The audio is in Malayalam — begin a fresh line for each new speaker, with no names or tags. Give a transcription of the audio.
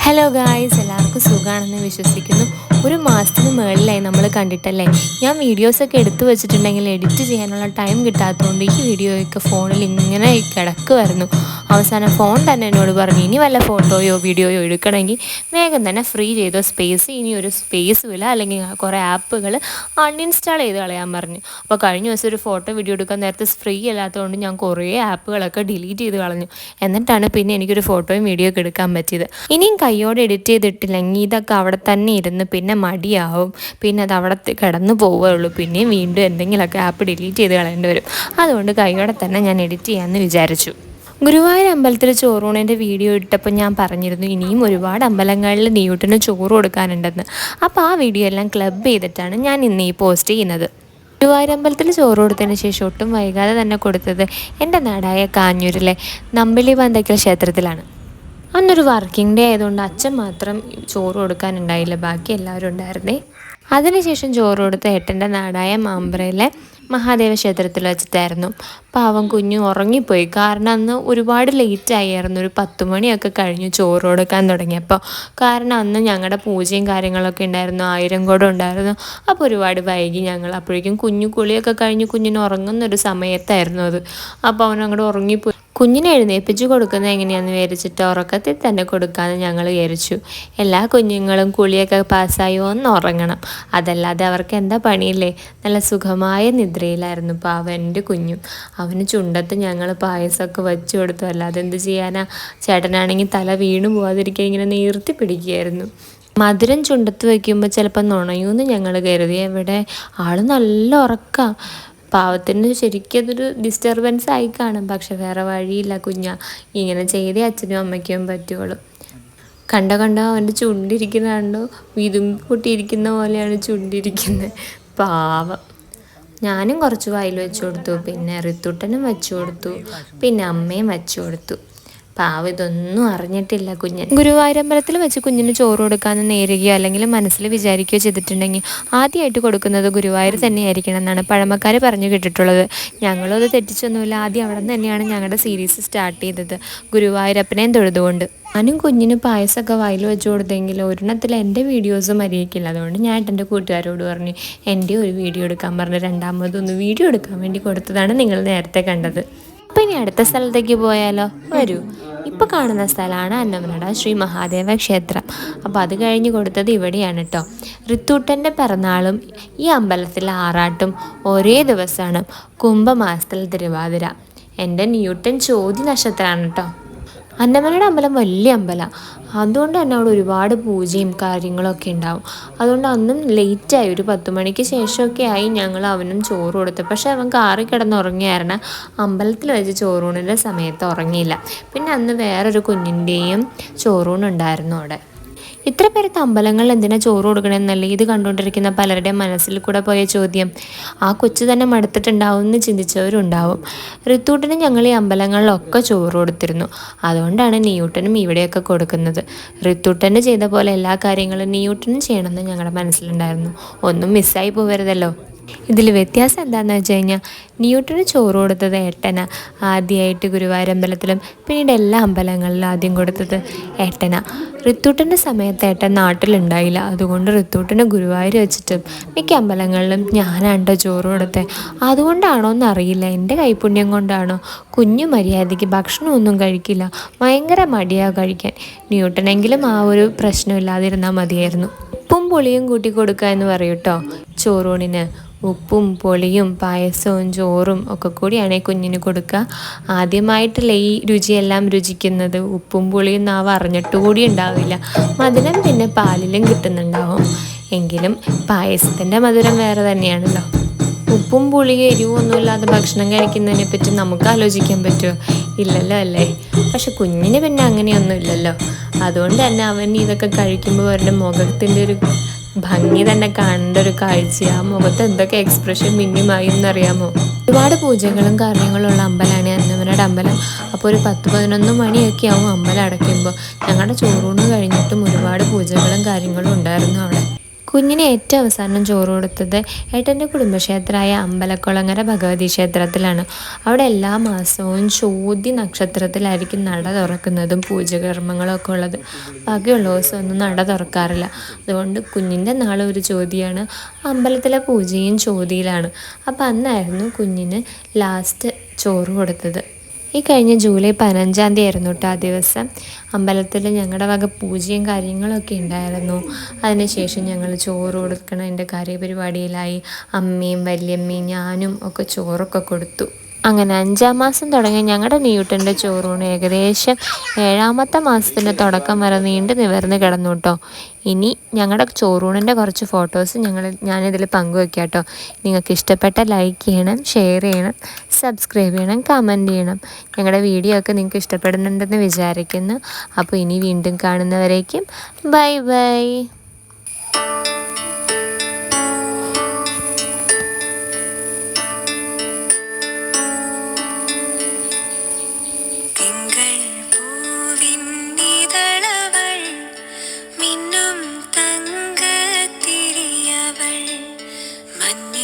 ഹലോ ഗായ്സ്, എല്ലാവർക്കും സുഖമാണെന്ന് വിശ്വസിക്കുന്നു. ഒരു മാസത്തിന് മുകളിലായി നമ്മൾ കണ്ടിട്ടല്ലേ. ഞാൻ വീഡിയോസൊക്കെ എടുത്തു വെച്ചിട്ടുണ്ടെങ്കിൽ എഡിറ്റ് ചെയ്യാനുള്ള ടൈം കിട്ടാത്തതുകൊണ്ട് ഈ വീഡിയോയൊക്കെ ഫോണിൽ ഇങ്ങനെ കിടക്കുമായിരുന്നു. അവസാനം ഫോൺ തന്നെ എന്നോട് പറഞ്ഞു, ഇനി വല്ല ഫോട്ടോയോ വീഡിയോയോ എടുക്കണമെങ്കിൽ വേഗം തന്നെ ഫ്രീ ചെയ്തോ, ഇനി ഒരു സ്പേസും ഇല്ല, അല്ലെങ്കിൽ കുറേ ആപ്പുകൾ അൺഇൻസ്റ്റാൾ ചെയ്ത് കളയാൻ പറഞ്ഞു. അപ്പോൾ കഴിഞ്ഞ ദിവസം ഒരു ഫോട്ടോ വീഡിയോ എടുക്കാൻ നേരത്തെ ഫ്രീ അല്ലാത്തതുകൊണ്ട് ഞാൻ കുറേ ആപ്പുകളൊക്കെ ഡിലീറ്റ് ചെയ്ത് കളഞ്ഞു. എന്നിട്ടാണ് പിന്നെ എനിക്കൊരു ഫോട്ടോയും വീഡിയോ ഒക്കെ എടുക്കാൻ പറ്റിയത്. ഇനിയും കയ്യോടെ എഡിറ്റ് ചെയ്തിട്ടില്ലെങ്കിൽ ഇതൊക്കെ അവിടെ തന്നെ ഇരുന്ന് പിന്നെ മടിയാവും, പിന്നെ അത് അവിടെ കിടന്നു പോവുകയുള്ളൂ. പിന്നെയും വീണ്ടും എന്തെങ്കിലുമൊക്കെ ആപ്പ് ഡിലീറ്റ് ചെയ്ത് കളയേണ്ടി വരും. അതുകൊണ്ട് കയ്യോടെ തന്നെ ഞാൻ എഡിറ്റ് ചെയ്യാമെന്ന് വിചാരിച്ചു. ഗുരുവായൂർ അമ്പലത്തിൽ ചോറൂണിൻ്റെ വീഡിയോ ഇട്ടപ്പോൾ ഞാൻ പറഞ്ഞിരുന്നു ഇനിയും ഒരുപാട് അമ്പലങ്ങളിൽ നീയൂട്ടിന് ചോറ് കൊടുക്കാനുണ്ടെന്ന്. അപ്പോൾ ആ വീഡിയോ എല്ലാം ക്ലബ് ചെയ്തിട്ടാണ് ഞാൻ ഇന്ന് ഈ പോസ്റ്റ് ചെയ്യുന്നത്. ഗുരുവായൂർ അമ്പലത്തിൽ ചോറ് കൊടുത്തതിന് ശേഷം ഒട്ടും വൈകാതെ തന്നെ കൊടുത്തത് എൻ്റെ നാടായ കാഞ്ഞൂരിലെ നമ്പിളി പന്തയ്ക്കൽ ക്ഷേത്രത്തിലാണ്. അന്നൊരു വർക്കിംഗ് ഡേ ആയതുകൊണ്ട് അച്ഛൻ മാത്രം ചോറ് കൊടുക്കാനുണ്ടായില്ല, ബാക്കി എല്ലാവരും ഉണ്ടായിരുന്നേ. അതിനുശേഷം ചോറ് കൊടുത്ത ഏട്ടൻ്റെ നാടായ മാമ്പ്രയിലെ മഹാദേവ ക്ഷേത്രത്തിൽ വെച്ചിട്ടായിരുന്നു. പാവം കുഞ്ഞു ഉറങ്ങിപ്പോയി. കാരണം അന്ന് ഒരുപാട് ലേറ്റ് ആയിരുന്നു, ഒരു 10 മണിയൊക്കെ കഴിഞ്ഞു ചോറ് കൊടുക്കാൻ തുടങ്ങിയപ്പോൾ. കാരണം അന്ന് ഞങ്ങളുടെ പൂജയും കാര്യങ്ങളൊക്കെ ഉണ്ടായിരുന്നു, 1000 കുടം ഉണ്ടായിരുന്നു. അപ്പോൾ ഒരുപാട് വൈകി ഞങ്ങൾ. അപ്പോഴേക്കും കുഞ്ഞു കുളിയൊക്കെ കഴിഞ്ഞ് കുഞ്ഞിന് ഉറങ്ങുന്നൊരു സമയത്തായിരുന്നു അത്. അപ്പോൾ അവൻ അങ്ങോട്ട് ഉറങ്ങിപ്പോയി. കുഞ്ഞിനെ എഴുന്നേൽപ്പിച്ച് കൊടുക്കുന്നത് എങ്ങനെയാണെന്ന് വിചാരിച്ചിട്ട് ഉറക്കത്തിൽ തന്നെ കൊടുക്കാമെന്ന് ഞങ്ങൾ വിചാരിച്ചു. എല്ലാ കുഞ്ഞുങ്ങളും കുളിയൊക്കെ പാസ്സായി ഒന്ന് ഉറങ്ങണം, അതല്ലാതെ അവർക്ക് എന്താ പണിയില്ലേ. നല്ല സുഖമായ നിദ്രയിലായിരുന്നു പാവം എൻ്റെ കുഞ്ഞും. അവന് ചുണ്ടത്ത് ഞങ്ങൾ പായസമൊക്കെ വെച്ച് കൊടുത്തു. അല്ലാതെ എന്ത് ചെയ്യാനാ. ചേട്ടനാണെങ്കിൽ തല വീണു പോകാതിരിക്കാൻ ഇങ്ങനെ നീർത്തി പിടിക്കുകയായിരുന്നു. മധുരം ചുണ്ടത്ത് വയ്ക്കുമ്പോൾ ചിലപ്പോൾ നുണയൂന്ന് ഞങ്ങൾ കരുതി. എവിടെ ആൾ നല്ല ഉറക്കം. പാവത്തിന് ശരിക്കും അതൊരു ഡിസ്റ്റർബൻസ് ആയി കാണും. പക്ഷെ വേറെ വഴിയില്ല, ഇങ്ങനെ ചെയ്തേ അച്ഛനും അമ്മയ്ക്കും പറ്റുള്ളൂ. കണ്ടോ അവൻ്റെ ചുണ്ടിരിക്കുന്ന കണ്ടോ, വിതുമ്പി പൊട്ടിയിരിക്കുന്ന പോലെയാണ് ചുണ്ടിരിക്കുന്നത്. പാവം. ഞാനും കുറച്ച് വായിൽ വെച്ചു കൊടുത്തു, പിന്നെ റിത്തുട്ടനും വെച്ചു കൊടുത്തു, പിന്നെ അമ്മയും വെച്ചു കൊടുത്തു. പാവം ഇതൊന്നും അറിഞ്ഞിട്ടില്ല കുഞ്ഞൻ. ഗുരുവായൂരമ്പലത്തിൽ വെച്ച് കുഞ്ഞിന് ചോറ് കൊടുക്കാമെന്ന് നേരുകയോ അല്ലെങ്കിൽ മനസ്സിൽ വിചാരിക്കുകയോ ചെയ്തിട്ടുണ്ടെങ്കിൽ ആദ്യമായിട്ട് കൊടുക്കുന്നത് ഗുരുവായൂർ തന്നെയായിരിക്കണം എന്നാണ് പഴമക്കാർ പറഞ്ഞു കേട്ടിട്ടുള്ളത്. ഞങ്ങളും അത് തെറ്റിച്ചൊന്നുമില്ല. ആദ്യം അവിടെ നിന്ന് തന്നെയാണ് ഞങ്ങളുടെ സീരീസ് സ്റ്റാർട്ട് ചെയ്തത്, ഗുരുവായൂരപ്പനെയും തൊഴുതുകൊണ്ട്. ഞാനും കുഞ്ഞിന് പായസമൊക്കെ വായിൽ വെച്ച് കൊടുത്തെങ്കിൽ ഒരെണ്ണത്തിൽ എൻ്റെ വീഡിയോസ് മര്യാദയ്ക്കില്ല. അതുകൊണ്ട് ഞാൻ എൻ്റെ കൂട്ടുകാരോട് പറഞ്ഞു എൻ്റെ ഒരു വീഡിയോ എടുക്കാൻ പറഞ്ഞ് രണ്ടാമതൊന്ന് വീഡിയോ എടുക്കാൻ വേണ്ടി കൊടുത്തതാണ് നിങ്ങൾ നേരത്തെ കണ്ടത്. അപ്പോൾ ഇനി അടുത്ത സ്ഥലത്തേക്ക് പോയാലോ, വരൂ. ഇപ്പോൾ കാണുന്ന സ്ഥലമാണ് അന്നമനട ശ്രീ മഹാദേവ ക്ഷേത്രം. അപ്പോൾ അത് കഴിഞ്ഞ് കൊടുത്തത് ഇവിടെയാണ് കേട്ടോ. റിത്തൂട്ടൻ്റെ പിറന്നാളും ഈ അമ്പലത്തിൽ ആറാട്ടും ഒരേ ദിവസമാണ്, കുംഭമാസത്തിൽ തിരുവാതിര. എൻ്റെ ന്യൂട്ടൻ ചോതി നക്ഷത്രമാണ് കേട്ടോ. അന്നമനയുടെ അമ്പലം വലിയ അമ്പലമാണ്, അതുകൊണ്ട് തന്നെ അവിടെ ഒരുപാട് പൂജയും കാര്യങ്ങളൊക്കെ ഉണ്ടാവും. അതുകൊണ്ട് അന്നും ലേറ്റായി, ഒരു 10 മണിക്ക് ശേഷമൊക്കെ ആയി ഞങ്ങൾ അവനും ചോറ് കൊടുത്തു. പക്ഷേ അവൻ കാറി കിടന്നുറങ്ങിയായിരുന്നു. അമ്പലത്തിൽ വെച്ച് ചോറൂണിൻ്റെ സമയത്ത് ഉറങ്ങിയില്ല. പിന്നെ അന്ന് വേറൊരു കുഞ്ഞിൻ്റെയും ചോറൂണുണ്ടായിരുന്നു അവിടെ. ഇത്ര പേരത്തെ അമ്പലങ്ങളിൽ എന്തിനാണ് ചോറ് കൊടുക്കണമെന്നല്ലേ ഇത് കണ്ടുകൊണ്ടിരിക്കുന്ന പലരുടെയും മനസ്സിൽ കൂടെ പോയ ചോദ്യം. ആ കൊച്ചു തന്നെ മടുത്തിട്ടുണ്ടാവും എന്ന് ചിന്തിച്ചവരുണ്ടാവും. റിത്തൂട്ടന് ഞങ്ങൾ ഈ അമ്പലങ്ങളിലൊക്കെ ചോറ് കൊടുത്തിരുന്നു. അതുകൊണ്ടാണ് നിയൂട്ടനും ഇവിടെയൊക്കെ കൊടുക്കുന്നത്. റിത്തൂട്ടന് ചെയ്ത പോലെ എല്ലാ കാര്യങ്ങളും നിയൂട്ടനും ചെയ്യണമെന്ന് ഞങ്ങളുടെ മനസ്സിലുണ്ടായിരുന്നു. ഒന്നും മിസ്സായി പോകരുതല്ലോ. ഇതിൽ വ്യത്യാസം എന്താണെന്ന് വെച്ച് കഴിഞ്ഞാൽ ന്യൂട്ടന് ചോറ് കൊടുത്തത് ഏട്ടന. ആദ്യമായിട്ട് ഗുരുവായൂരമ്പലത്തിലും പിന്നീട് എല്ലാ അമ്പലങ്ങളിലും ആദ്യം കൊടുത്തത് ഏട്ടന. റിത്തൂട്ടൻ്റെ സമയത്ത് ഏട്ടൻ നാട്ടിലുണ്ടായില്ല. അതുകൊണ്ട് റിത്തൂട്ടന് ഗുരുവായൂർ വെച്ചിട്ടും മിക്ക അമ്പലങ്ങളിലും ഞാനാണ്ടോ ചോറ് കൊടുത്തത്. അതുകൊണ്ടാണോ എന്നറിയില്ല, എൻ്റെ കൈപുണ്യം കൊണ്ടാണോ. കുഞ്ഞു മര്യാദയ്ക്ക് ഭക്ഷണമൊന്നും കഴിക്കില്ല, ഭയങ്കര മടിയാണ് കഴിക്കാൻ. ന്യൂട്ടനെങ്കിലും ആ ഒരു പ്രശ്നമില്ലാതിരുന്നാൽ മതിയായിരുന്നു. ഉപ്പും പുളിയും കൂട്ടി കൊടുക്കുക എന്ന് പറയും കേട്ടോ ചോറൂണിന്. ഉപ്പും പുളിയും പായസവും ചോറും ഒക്കെ കൂടിയാണ് കുഞ്ഞിന് കൊടുക്കുക. ആദ്യമായിട്ടല്ലേ ഈ രുചിയെല്ലാം രുചിക്കുന്നത്. ഉപ്പും പുളിയും നാവ് അറിഞ്ഞിട്ട് കൂടി ഉണ്ടാവില്ല. മധുരം പിന്നെ പാലിലും കിട്ടുന്നുണ്ടാവും. എങ്കിലും പായസത്തിൻ്റെ മധുരം വേറെ തന്നെയാണല്ലോ. ഉപ്പും പുളിയും എരിവൊന്നുമില്ലാതെ ഭക്ഷണം കഴിക്കുന്നതിനെ പറ്റി നമുക്ക് ആലോചിക്കാൻ പറ്റുമോ? ഇല്ലല്ലോ അല്ലേ. പക്ഷെ കുഞ്ഞിന് പിന്നെ അങ്ങനെയൊന്നും ഇല്ലല്ലോ. അതുകൊണ്ട് തന്നെ അവൻ ഇതൊക്കെ കഴിക്കുമ്പോൾ അവരുടെ മുഖത്തിൻ്റെ ഒരു ഭംഗി തന്നെ കാണേണ്ട ഒരു കാഴ്ച. ആ മുഖത്ത് എന്തൊക്കെ എക്സ്പ്രഷൻ മിന്നിമായി എന്നറിയാമോ. ഒരുപാട് പൂജകളും കാര്യങ്ങളുള്ള അമ്പലമാണ് അന്നമനയുടെ അമ്പലം. അപ്പോൾ ഒരു 10-11 മണിയൊക്കെ ആവും അമ്പലം അടയ്ക്കുമ്പോൾ. ഞങ്ങളുടെ ചോറൂണ് കഴിഞ്ഞിട്ടും ഒരുപാട് പൂജകളും കാര്യങ്ങളും ഉണ്ടായിരുന്നു അവിടെ. കുഞ്ഞിന് ഏറ്റവും അവസാനം ചോറ് കൊടുത്തത് ഏട്ടൻ്റെ കുടുംബക്ഷേത്രമായ അമ്പലക്കുളങ്ങര ഭഗവതി ക്ഷേത്രത്തിലാണ്. അവിടെ എല്ലാ മാസവും ചോതി നക്ഷത്രത്തിലായിരിക്കും നട തുറക്കുന്നതും പൂജകർമ്മങ്ങളും ഒക്കെ ഉള്ളത്. ബാക്കിയുള്ള ദിവസമൊന്നും നട തുറക്കാറില്ല. അതുകൊണ്ട് കുഞ്ഞിൻ്റെ നാളെ ഒരു ചോതിയാണ്, അമ്പലത്തിലെ പൂജയും ചോതിയിലാണ്. അപ്പം അന്നായിരുന്നു കുഞ്ഞിന് ലാസ്റ്റ് ചോറ് കൊടുത്തത്. ഈ കഴിഞ്ഞ ജൂലൈ 15 ആയിരുന്നു കേട്ടോ ആ ദിവസം. അമ്പലത്തിൽ ഞങ്ങളുടെ വക പൂജയും കാര്യങ്ങളൊക്കെ ഉണ്ടായിരുന്നു. അതിനുശേഷം ഞങ്ങൾ ചോറ് കൊടുക്കണതിൻ്റെ കാര്യപരിപാടിയിലായി. അമ്മയും വല്യമ്മയും ഞാനും ഒക്കെ ചോറൊക്കെ കൊടുത്തു. അങ്ങനെ 5-ാം മാസം തുടങ്ങി ഞങ്ങളുടെ ന്യൂട്ടൻ്റെ ചോറൂണ് ഏകദേശം 7-ാമത്തെ മാസത്തിൻ്റെ തുടക്കം വരെ നീണ്ടു നിവർന്ന് കിടന്നു കേട്ടോ. ഇനി ഞങ്ങളുടെ ചോറൂണിൻ്റെ കുറച്ച് ഫോട്ടോസ് ഞാനിതിൽ പങ്കുവയ്ക്കാം കേട്ടോ. നിങ്ങൾക്ക് ഇഷ്ടപ്പെട്ട ലൈക്ക് ചെയ്യണം, ഷെയർ ചെയ്യണം, സബ്സ്ക്രൈബ് ചെയ്യണം, കമൻറ്റ് ചെയ്യണം. ഞങ്ങളുടെ വീഡിയോ ഒക്കെ നിങ്ങൾക്ക് ഇഷ്ടപ്പെടുന്നുണ്ടെന്ന് വിചാരിക്കുന്നു. അപ്പോൾ ഇനി വീണ്ടും കാണുന്നവരേക്കും ബൈ ബൈ.
മഞ്ഞ